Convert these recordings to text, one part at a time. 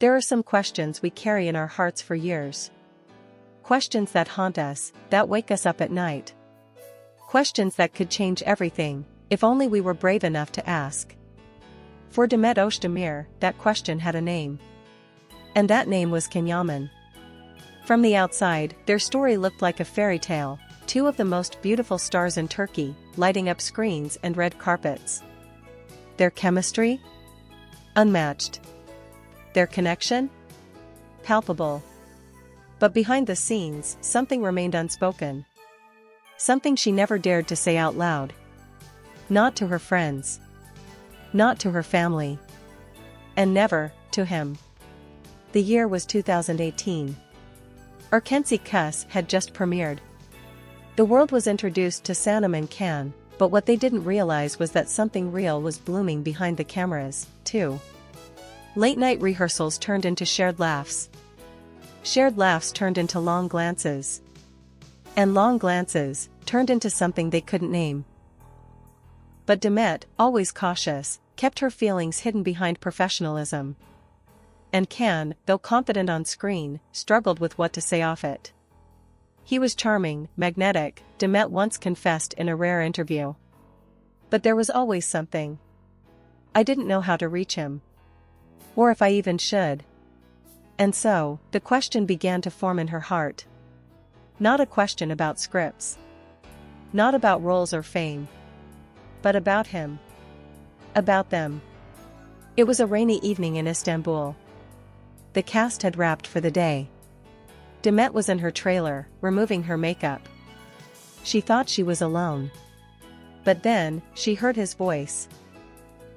There are some questions we carry in our hearts for years. Questions that haunt us, that wake us up at night. Questions that could change everything, if only we were brave enough to ask. For Demet Özdemir, that question had a name. And that name was Yaman. From the outside, their story looked like a fairy tale, two of the most beautiful stars in Turkey, lighting up screens and red carpets. Their chemistry? Unmatched. Their connection? Palpable. But behind the scenes, something remained unspoken. Something she never dared to say out loud. Not to her friends. Not to her family. And never, to him. The year was 2018. Erkenci Kuş had just premiered. The world was introduced to Sanam and Can, but what they didn't realize was that something real was blooming behind the cameras, too. Late-night rehearsals turned into shared laughs. Shared laughs turned into long glances. And long glances turned into something they couldn't name. But Demet, always cautious, kept her feelings hidden behind professionalism. And Can, though confident on screen, struggled with what to say off it. He was charming, magnetic, Demet once confessed in a rare interview. But there was always something. I didn't know how to reach him. Or if I even should. And so, the question began to form in her heart. Not a question about scripts. Not about roles or fame. But about him. About them. It was a rainy evening in Istanbul. The cast had wrapped for the day. Demet was in her trailer, removing her makeup. She thought she was alone. But then, she heard his voice.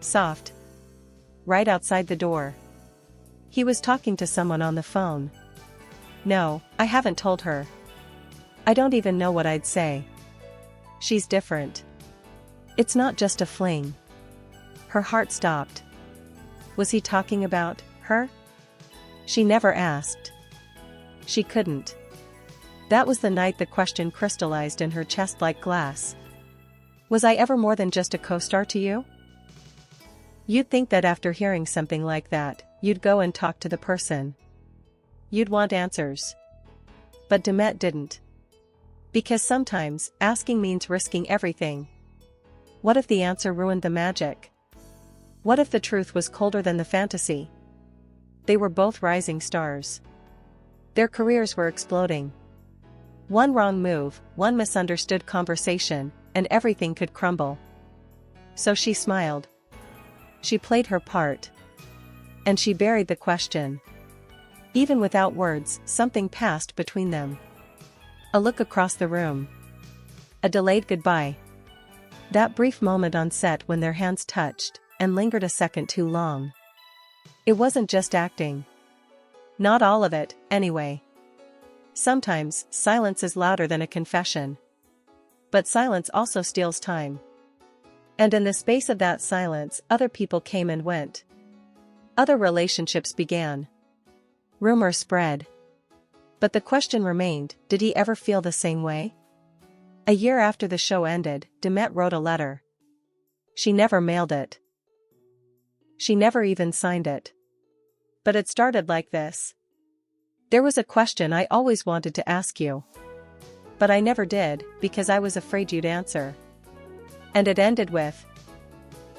Soft. Right outside the door. He was talking to someone on the phone. No, I haven't told her. I don't even know what I'd say. She's different. It's not just a fling. Her heart stopped. Was he talking about her? She never asked. She couldn't. That was the night the question crystallized in her chest like glass. Was I ever more than just a co-star to you? You'd think that after hearing something like that, you'd go and talk to the person. You'd want answers. But Demet didn't. Because sometimes, asking means risking everything. What if the answer ruined the magic? What if the truth was colder than the fantasy? They were both rising stars. Their careers were exploding. One wrong move, one misunderstood conversation, and everything could crumble. So she smiled. She played her part. And she buried the question. Even without words, something passed between them. A look across the room. A delayed goodbye. That brief moment on set when their hands touched, and lingered a second too long. It wasn't just acting. Not all of it, anyway. Sometimes, silence is louder than a confession. But silence also steals time. And in the space of that silence, other people came and went. Other relationships began. Rumors spread. But the question remained, did he ever feel the same way? A year after the show ended, Demet wrote a letter. She never mailed it. She never even signed it. But it started like this. There was a question I always wanted to ask you. But I never did, because I was afraid you'd answer. And it ended with,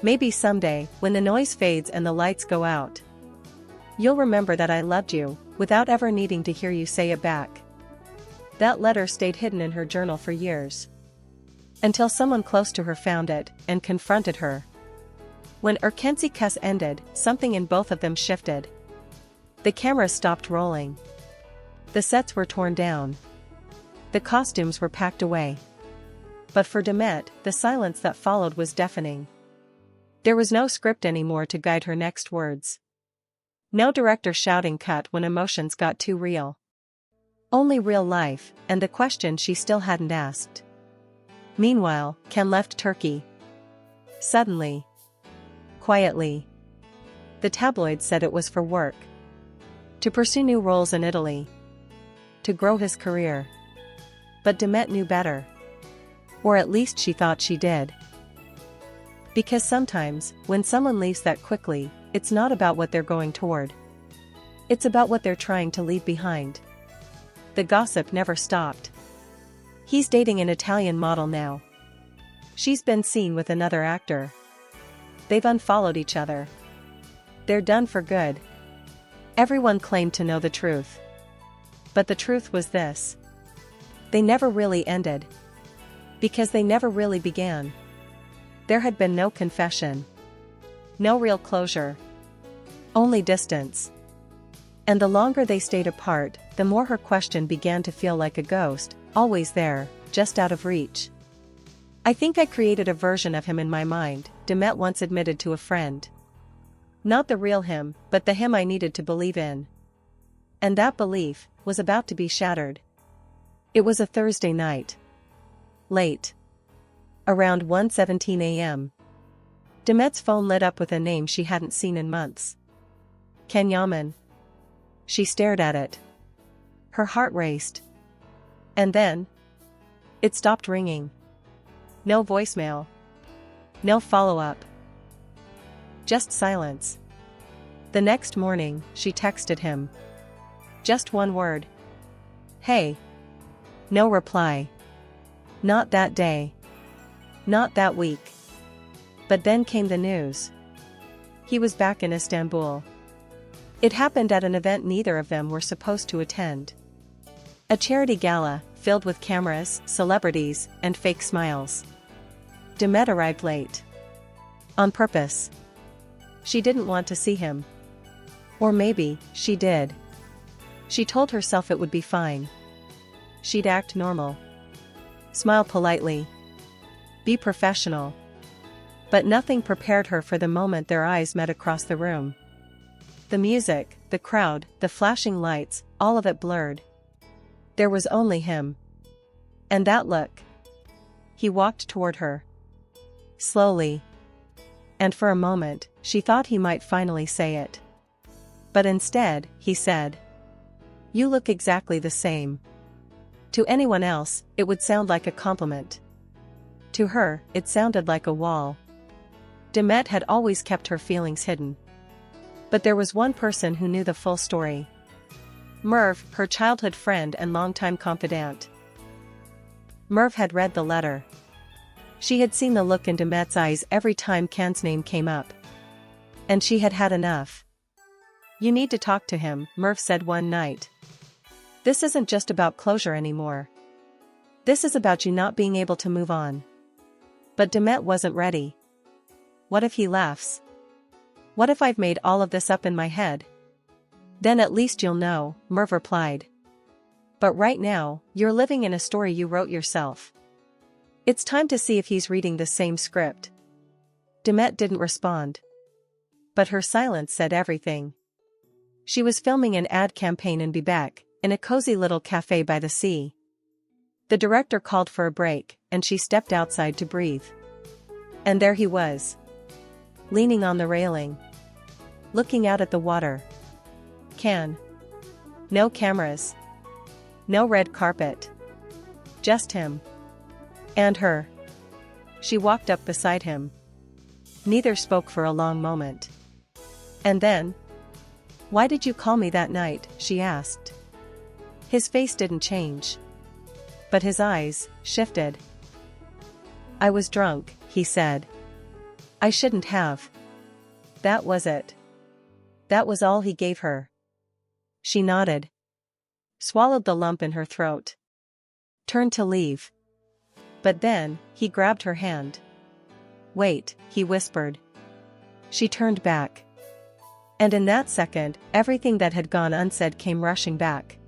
maybe someday, when the noise fades and the lights go out, you'll remember that I loved you, without ever needing to hear you say it back. That letter stayed hidden in her journal for years. Until someone close to her found it, and confronted her. When Erkenci Kuş ended, something in both of them shifted. The cameras stopped rolling. The sets were torn down. The costumes were packed away. But for Demet, the silence that followed was deafening. There was no script anymore to guide her next words. No director shouting cut when emotions got too real. Only real life, and the question she still hadn't asked. Meanwhile, Can left Turkey. Suddenly. Quietly. The tabloids said it was for work. To pursue new roles in Italy. To grow his career. But Demet knew better. Or at least she thought she did. Because sometimes, when someone leaves that quickly, it's not about what they're going toward. It's about what they're trying to leave behind. The gossip never stopped. He's dating an Italian model now. She's been seen with another actor. They've unfollowed each other. They're done for good. Everyone claimed to know the truth. But the truth was this. They never really ended. Because they never really began. There had been no confession. No real closure. Only distance. And the longer they stayed apart, the more her question began to feel like a ghost, always there, just out of reach. I think I created a version of him in my mind, Demet once admitted to a friend. Not the real him, but the him I needed to believe in. And that belief was about to be shattered. It was a Thursday night. Late. Around 1:17 a.m. Demet's phone lit up with a name she hadn't seen in months. Yaman. She stared at it. Her heart raced. And then, it stopped ringing. No voicemail. No follow-up. Just silence. The next morning, she texted him. Just one word. Hey. No reply. Not that day. Not that week. But then came the news. He was back in Istanbul. It happened at an event neither of them were supposed to attend. A charity gala, filled with cameras, celebrities, and fake smiles. Demet arrived late. On purpose. She didn't want to see him. Or maybe, she did. She told herself it would be fine. She'd act normal. Smile politely. Be professional. But nothing prepared her for the moment their eyes met across the room. The music, the crowd, the flashing lights, all of it blurred. There was only him. And that look. He walked toward her. Slowly. And for a moment, she thought he might finally say it. But instead, he said, "You look exactly the same." To anyone else, it would sound like a compliment. To her, it sounded like a wall. Demet had always kept her feelings hidden. But there was one person who knew the full story. Merv, her childhood friend and longtime confidant. Merv had read the letter. She had seen the look in Demet's eyes every time Can's name came up. And she had had enough. "You need to talk to him," Merv said one night. "This isn't just about closure anymore. This is about you not being able to move on." But Demet wasn't ready. What if he laughs? What if I've made all of this up in my head? Then at least you'll know, Merv replied. But right now, you're living in a story you wrote yourself. It's time to see if he's reading the same script. Demet didn't respond. But her silence said everything. She was filming an ad campaign in Bebek, in a cozy little cafe by the sea. The director called for a break, and she stepped outside to breathe. And there he was. Leaning on the railing. Looking out at the water. Can. No cameras. No red carpet. Just him. And her. She walked up beside him. Neither spoke for a long moment. And then, "Why did you call me that night?" she asked. His face didn't change. But his eyes shifted. "I was drunk," he said. "I shouldn't have." That was it. That was all he gave her. She nodded. Swallowed the lump in her throat. Turned to leave. But then, he grabbed her hand. "Wait," he whispered. She turned back. And in that second, everything that had gone unsaid came rushing back.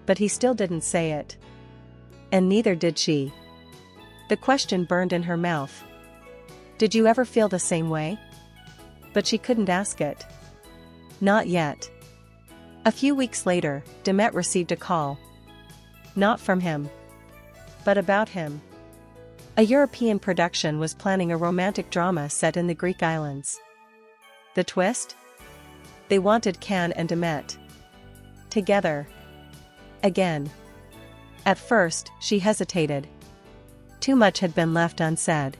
But he still didn't say it. And neither did she. The question burned in her mouth. Did you ever feel the same way? But she couldn't ask it. Not yet. A few weeks later, Demet received a call. Not from him. But about him. A European production was planning a romantic drama set in the Greek islands. The twist? They wanted Can and Demet together. Again. At first, she hesitated. Too much had been left unsaid.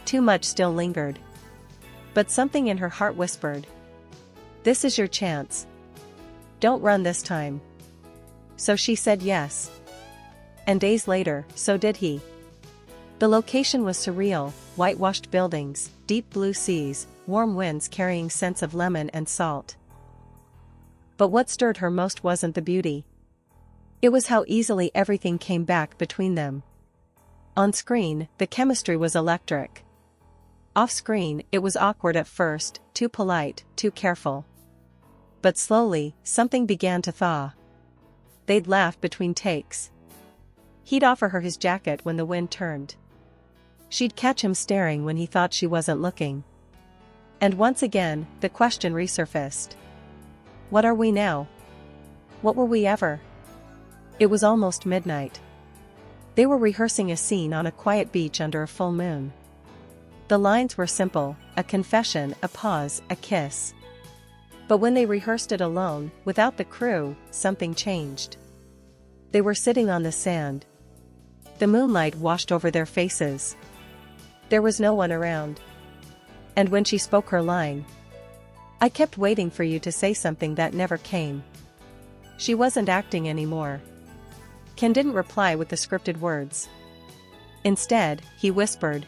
Too much still lingered. But something in her heart whispered. This is your chance. Don't run this time. So she said yes. And days later, so did he. The location was surreal: whitewashed buildings, deep blue seas, warm winds carrying scents of lemon and salt. But what stirred her most wasn't the beauty. It was how easily everything came back between them. On screen, the chemistry was electric. Off-screen, it was awkward at first, too polite, too careful. But slowly, something began to thaw. They'd laugh between takes. He'd offer her his jacket when the wind turned. She'd catch him staring when he thought she wasn't looking. And once again, the question resurfaced. What are we now? What were we ever? It was almost midnight. They were rehearsing a scene on a quiet beach under a full moon. The lines were simple: a confession, a pause, a kiss. But when they rehearsed it alone, without the crew, something changed. They were sitting on the sand. The moonlight washed over their faces. There was no one around. And when she spoke her line, "I kept waiting for you to say something that never came." She wasn't acting anymore. Ken didn't reply with the scripted words. Instead, he whispered,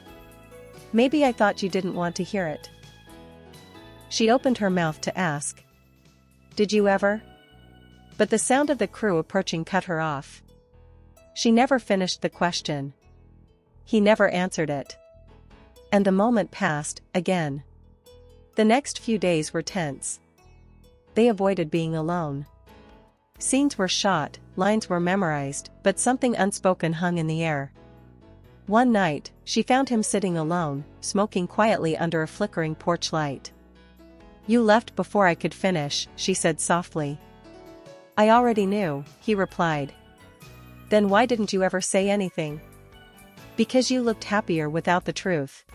"Maybe I thought you didn't want to hear it." She opened her mouth to ask, "Did you ever?" But the sound of the crew approaching cut her off. She never finished the question. He never answered it. And the moment passed, again. The next few days were tense. They avoided being alone. Scenes were shot, lines were memorized, but something unspoken hung in the air. One night, she found him sitting alone, smoking quietly under a flickering porch light. "You left before I could finish," she said softly. "I already knew," he replied. "Then why didn't you ever say anything?" "Because you looked happier without the truth."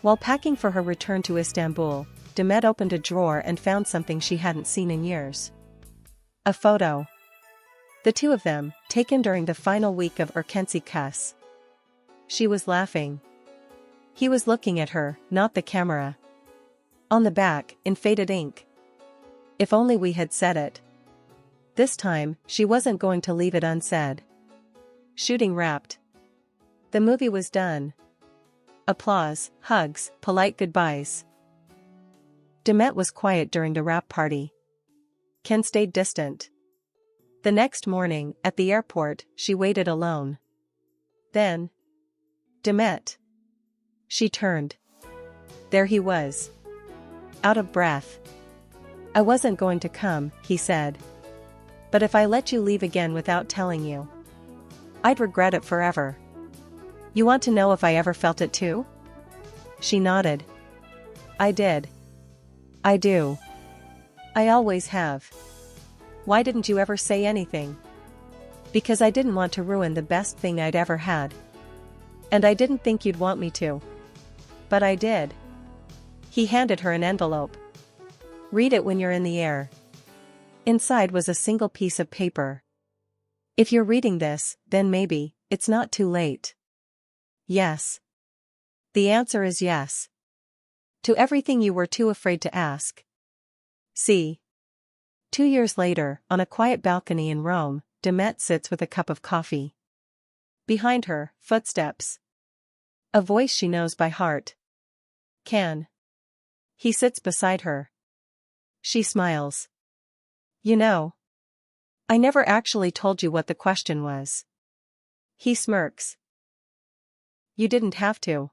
While packing for her return to Istanbul, Demet opened a drawer and found something she hadn't seen in years. A photo. The two of them, taken during the final week of Erkenci Kuş. She was laughing. He was looking at her, not the camera. On the back, in faded ink, "If only we had said it." This time, she wasn't going to leave it unsaid. Shooting wrapped. The movie was done. Applause, hugs, polite goodbyes. Demet was quiet during the wrap party. Ken stayed distant. The next morning, at the airport, she waited alone. Then, "Demet." She turned. There he was. Out of breath. "I wasn't going to come," he said. "But if I let you leave again without telling you, I'd regret it forever." "You want to know if I ever felt it too?" She nodded. "I did. I do. I always have." "Why didn't you ever say anything?" "Because I didn't want to ruin the best thing I'd ever had. And I didn't think you'd want me to. But I did." He handed her an envelope. "Read it when you're in the air." Inside was a single piece of paper. "If you're reading this, then maybe it's not too late." Yes. The answer is yes. To everything you were too afraid to ask. See. 2 years later, on a quiet balcony in Rome, Demet sits with a cup of coffee. Behind her, footsteps. A voice she knows by heart. Can. He sits beside her. She smiles. "You know, I never actually told you what the question was." He smirks. "You didn't have to."